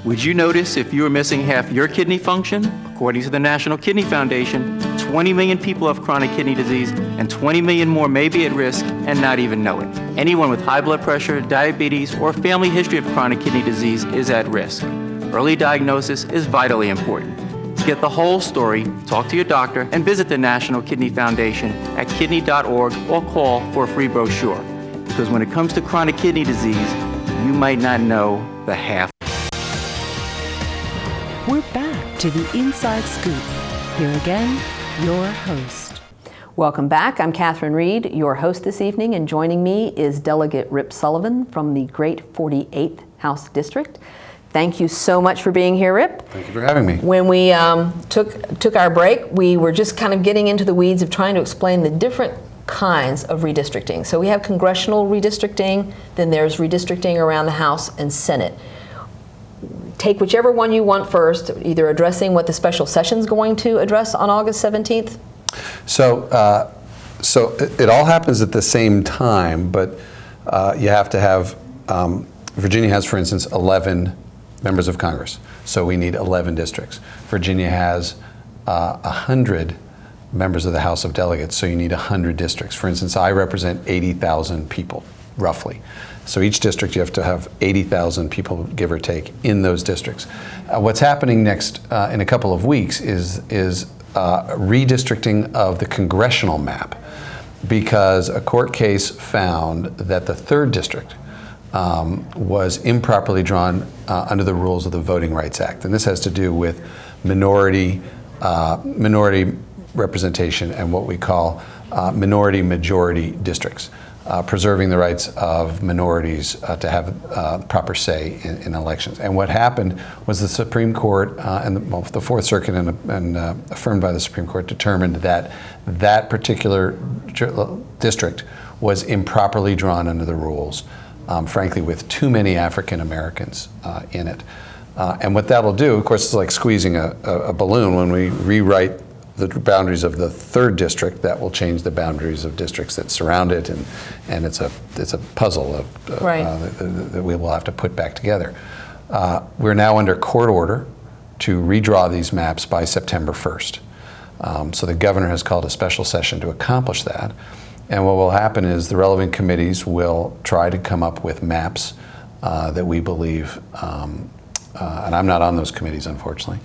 Would you notice if you were missing half your kidney function? According to the National Kidney Foundation, 20 million people have chronic kidney disease, and 20 million more may be at risk and not even know it. Anyone with high blood pressure, diabetes, or family history of chronic kidney disease is at risk. Early diagnosis is vitally important. To get the whole story, talk to your doctor and visit the National Kidney Foundation at kidney.org or call for a free brochure. Because when it comes to chronic kidney disease, you might not know the half. We're back to the Inside Scoop. Here again, your host. Welcome back. I'm Catherine Reed, your host this evening, and joining me is Delegate Rip Sullivan from the Great 48th House District. Thank you so much for being here, Rip. Thank you for having me. When we took our break, we were just kind of getting into the weeds of trying to explain the different kinds of redistricting. So we have congressional redistricting, then there's redistricting around the House and Senate. Take whichever one you want first, either addressing what the special session's going to address on August 17th. So it all happens at the same time, but you have to have, Virginia has, for instance, 11 members of Congress. So we need 11 districts. Virginia has 100 members of the House of Delegates, so you need 100 districts. For instance, I represent 80,000 people, roughly. So each district you have to have 80,000 people, give or take, in those districts. What's happening next in a couple of weeks is redistricting of the congressional map, because a court case found that the 3rd district was improperly drawn under the rules of the Voting Rights Act. And this has to do with minority representation and what we call minority-majority districts, preserving the rights of minorities to have proper say in elections. And what happened was the Supreme Court and the Fourth Circuit and affirmed by the Supreme Court determined that that particular district was improperly drawn under the rules, frankly, with too many African Americans in it. And what that'll do, of course, it's like squeezing a balloon. When we rewrite the boundaries of the 3rd district, that will change the boundaries of districts that surround it, and it's a puzzle that we will have to put back together. We're now under court order to redraw these maps by September 1st. So the governor has called a special session to accomplish that. And what will happen is the relevant committees will try to come up with maps that we believe, and I'm not on those committees, unfortunately,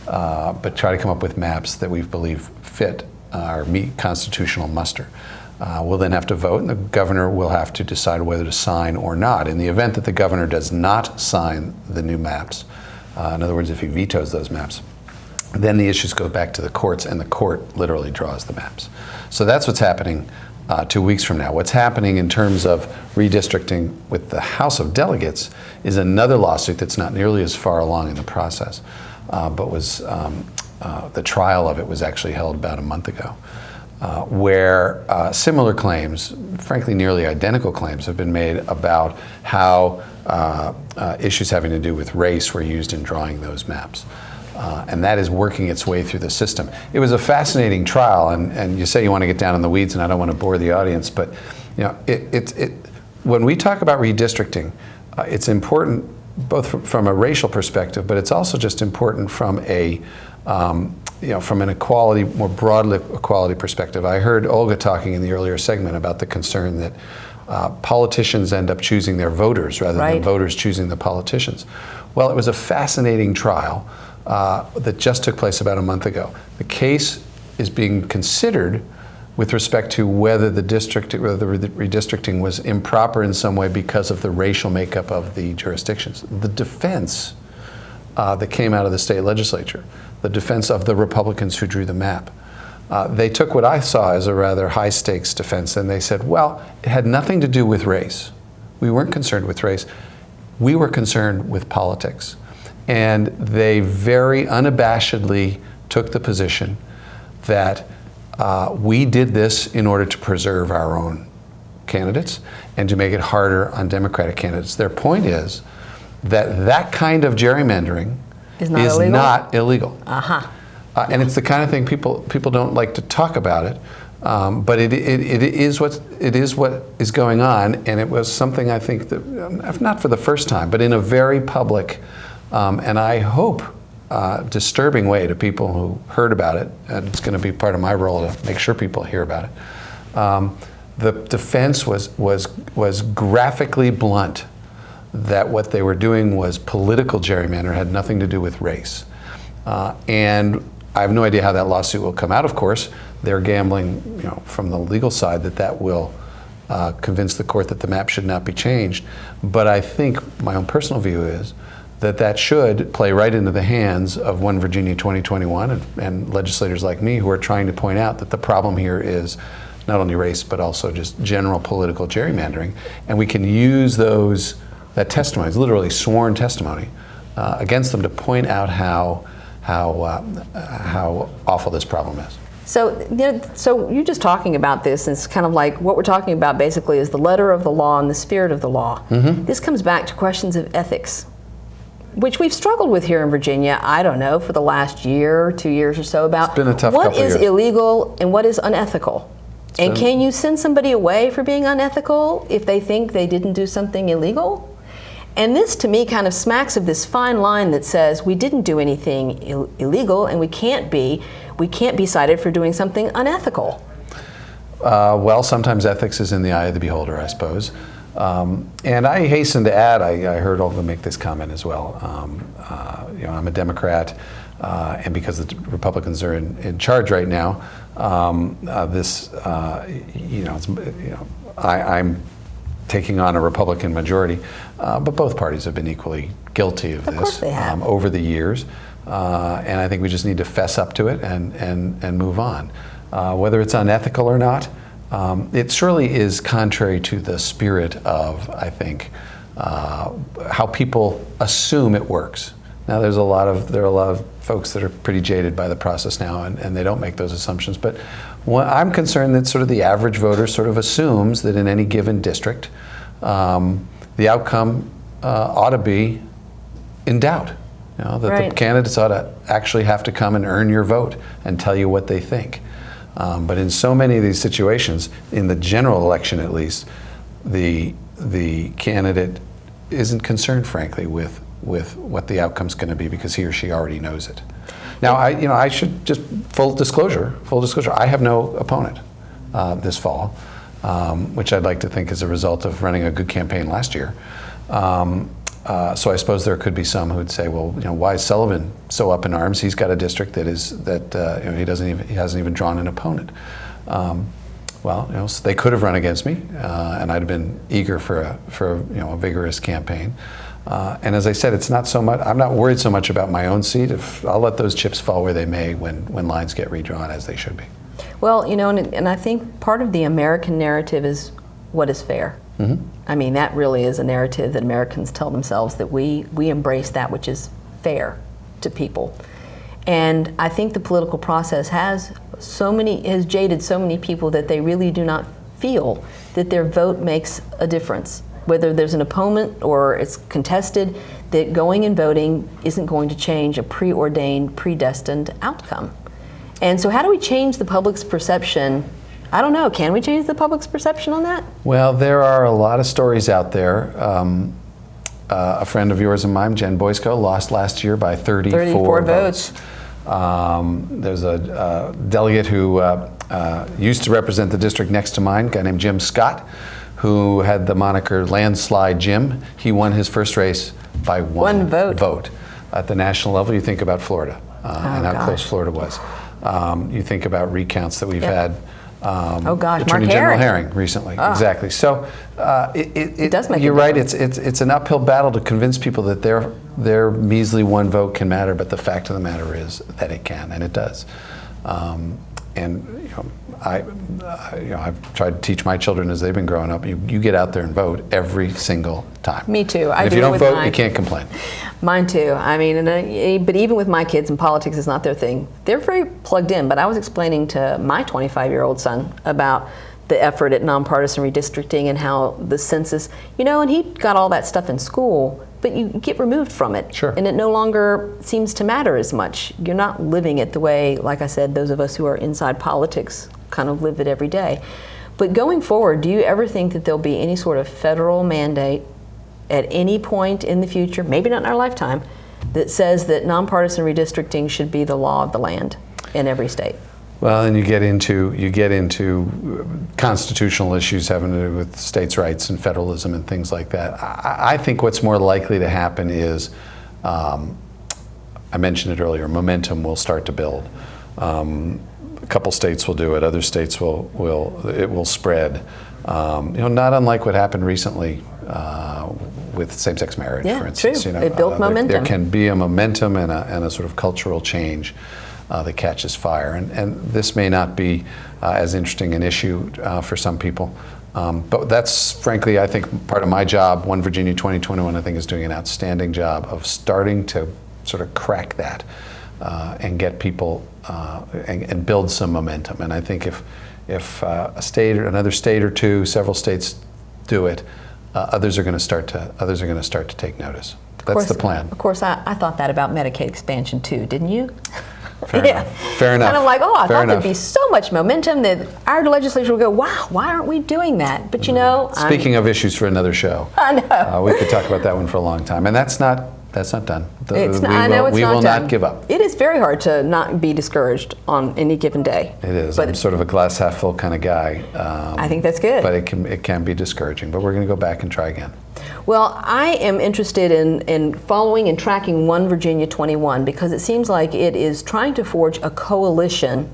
but try to come up with maps that we believe fit or meet constitutional muster. We'll then have to vote, and the governor will have to decide whether to sign or not. In the event that the governor does not sign the new maps, in other words, if he vetoes those maps, then the issues go back to the courts, and the court literally draws the maps. So that's what's happening 2 weeks from now. What's happening in terms of redistricting with the House of Delegates is another lawsuit that's not nearly as far along in the process, but was the trial of it was actually held about a month ago, where similar claims, frankly nearly identical claims, have been made about how issues having to do with race were used in drawing those maps. And that is working its way through the system. It was a fascinating trial, and you say you want to get down in the weeds, and I don't want to bore the audience, but you know, when we talk about redistricting, it's important both from a racial perspective, but it's also just important from a from an equality, more broadly equality perspective. I heard Olga talking in the earlier segment about the concern that politicians end up choosing their voters rather than voters choosing the politicians. Well, it was a fascinating trial that just took place about a month ago. The case is being considered with respect to whether the redistricting was improper in some way because of the racial makeup of the jurisdictions. The defense that came out of the state legislature, the defense of the Republicans who drew the map, they took what I saw as a rather high stakes defense, and they said, well, it had nothing to do with race. We weren't concerned with race. We were concerned with politics. And they very unabashedly took the position that we did this in order to preserve our own candidates and to make it harder on Democratic candidates. Their point is that that kind of gerrymandering is not illegal. And it's the kind of thing people don't like to talk about it, but it is what is going on, and it was something I think that, not for the first time, but in a very public and I hope disturbing way to people who heard about it, and it's going to be part of my role to make sure people hear about it. The defense was graphically blunt that what they were doing was political gerrymander, had nothing to do with race. And I have no idea how that lawsuit will come out. Of course, they're gambling, from the legal side that will convince the court that the map should not be changed. But I think my own personal view is that should play right into the hands of One Virginia 2021 and legislators like me who are trying to point out that the problem here is not only race but also just general political gerrymandering. And we can use that testimony, it's literally sworn testimony, against them to point out how awful this problem is. So you're just talking about this, and it's kind of like what we're talking about basically is the letter of the law and the spirit of the law. Mm-hmm. This comes back to questions of ethics, which we've struggled with here in Virginia, I don't know, for the last year or 2 years or so, about it's been a tough what couple is years. illegal and what is unethical. And can you send somebody away for being unethical if they think they didn't do something illegal? And this, to me, kind of smacks of this fine line that says we didn't do anything illegal, and we can't be cited for doing something unethical. Well, sometimes ethics is in the eye of the beholder, I suppose. And I hasten to add, I heard Olga make this comment as well. I'm a Democrat, and because the Republicans are in charge right now, I'm taking on a Republican majority, but both parties have been equally guilty of this. Of course they have. Over the years, and I think we just need to fess up to it and move on. Whether it's unethical or not, it surely is contrary to the spirit of, I think, how people assume it works. Now, there are a lot of folks that are pretty jaded by the process now, and they don't make those assumptions. But I'm concerned that sort of the average voter sort of assumes that in any given district, the outcome ought to be in doubt. That right. The candidates ought to actually have to come and earn your vote and tell you what they think. But in so many of these situations, in the general election at least, the candidate isn't concerned, frankly, with what the outcome's going to be because he or she already knows it. Now, I should just full disclosure. I have no opponent this fall, which I'd like to think is a result of running a good campaign last year. So I suppose there could be some who'd say, well, why is Sullivan so up in arms? He's got a district that he hasn't even drawn an opponent. So they could have run against me, and I'd have been eager for a vigorous campaign. And as I said, it's not so much. I'm not worried so much about my own seat. I'll let those chips fall where they may when lines get redrawn, as they should be. Well, and I think part of the American narrative is what is fair. Mm-hmm. I mean, that really is a narrative that Americans tell themselves, that we embrace that which is fair to people. And I think the political process has jaded so many people that they really do not feel that their vote makes a difference. Whether there's an opponent or it's contested, that going and voting isn't going to change a preordained, predestined outcome. And so how do we change the public's perception? I don't know, can we change the public's perception on that? Well, there are a lot of stories out there. A friend of yours and mine, Jen Boysko, lost last year by 34 votes. There's a delegate who used to represent the district next to mine, a guy named Jim Scott, who had the moniker Landslide Jim. He won his first race by one vote. At the national level, you think about Florida and how close Florida was. You think about recounts that we've had. Attorney General Herring recently. Exactly. So it does make you're right. It's an uphill battle to convince people that their measly one vote can matter, but the fact of the matter is that it can, and it does. I've tried to teach my children as they've been growing up. You get out there and vote every single time. Me too. And if you don't vote, you can't complain. Mine too. I mean, but even with my kids, and politics is not their thing. They're very plugged in. But I was explaining to my 25-year-old son about the effort at nonpartisan redistricting and how the census, and he got all that stuff in school, but you get removed from it. Sure. And it no longer seems to matter as much. You're not living it the way, like I said, those of us who are inside politics kind of live it every day. But going forward, do you ever think that there'll be any sort of federal mandate at any point in the future, maybe not in our lifetime, that says that nonpartisan redistricting should be the law of the land in every state. Well, and you get into constitutional issues having to do with states' rights and federalism and things like that. I think what's more likely to happen is, I mentioned it earlier, momentum will start to build. A couple states will do it. Other states will spread. Not unlike what happened recently with same-sex marriage, for instance. True. It built momentum. There can be a momentum and a sort of cultural change that catches fire. And this may not be as interesting an issue for some people. But that's, frankly, I think part of my job. One Virginia 2021, I think, is doing an outstanding job of starting to sort of crack that and get people and build some momentum. And I think if a state or another state or two, several states do it, others are going to start to take notice. That's the plan. Of course, I thought that about Medicaid expansion too, didn't you? Fair enough. Fair enough. Kind of like, I Fair thought enough. there'd be so much momentum that our legislature would go, wow, why aren't we doing that? But Speaking of issues for another show, I know. We could talk about that one for a long time, and that's not done. We will not give up. It is very hard to not be discouraged on any given day. It is. But I'm sort of a glass half full kind of guy. I think that's good. But it can be discouraging. But we're going to go back and try again. Well, I am interested in following and tracking One Virginia 21 because it seems like it is trying to forge a coalition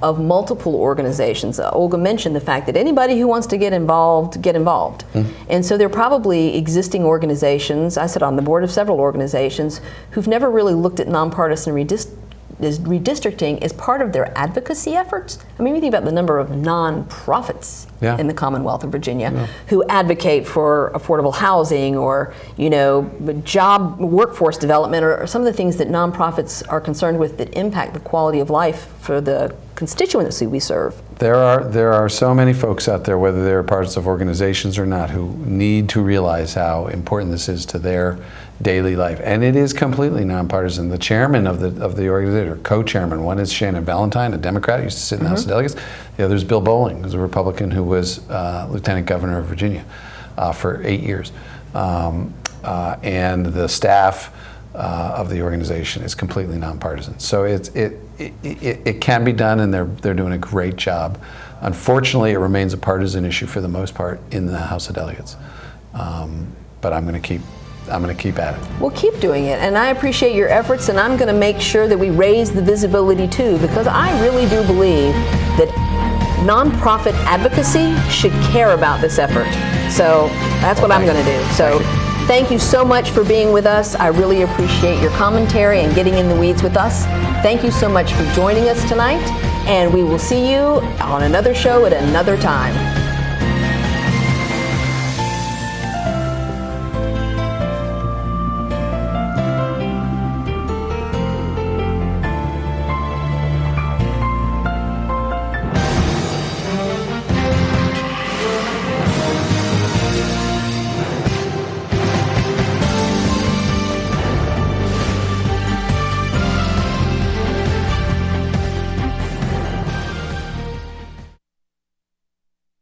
of multiple organizations. Olga mentioned the fact that anybody who wants to get involved, get involved. And so there are probably existing organizations, I sit on the board of several organizations, who've never really looked at nonpartisan redistricting as part of their advocacy efforts. I mean, you think about the number of nonprofits in the Commonwealth of Virginia who advocate for affordable housing or, job workforce development or some of the things that nonprofits are concerned with that impact the quality of life for the constituency we serve. There are so many folks out there, whether they're parts of organizations or not, who need to realize how important this is to their daily life. And it is completely nonpartisan. The chairman of the organization, or co-chairman, one is Shannon Valentine, a Democrat, used to sit in the House of Delegates. The other is Bill Bowling, who's a Republican who was Lieutenant Governor of Virginia for 8 years. And the staff of the organization is completely nonpartisan. So it can be done, and they're doing a great job. Unfortunately, it remains a partisan issue for the most part in the House of Delegates. But I'm going to keep at it. We'll keep doing it, and I appreciate your efforts, and I'm going to make sure that we raise the visibility too, because I really do believe that nonprofit advocacy should care about this effort. So that's what I'm going to do. So thank you so much for being with us. I really appreciate your commentary and getting in the weeds with us. Thank you so much for joining us tonight, and we will see you on another show at another time.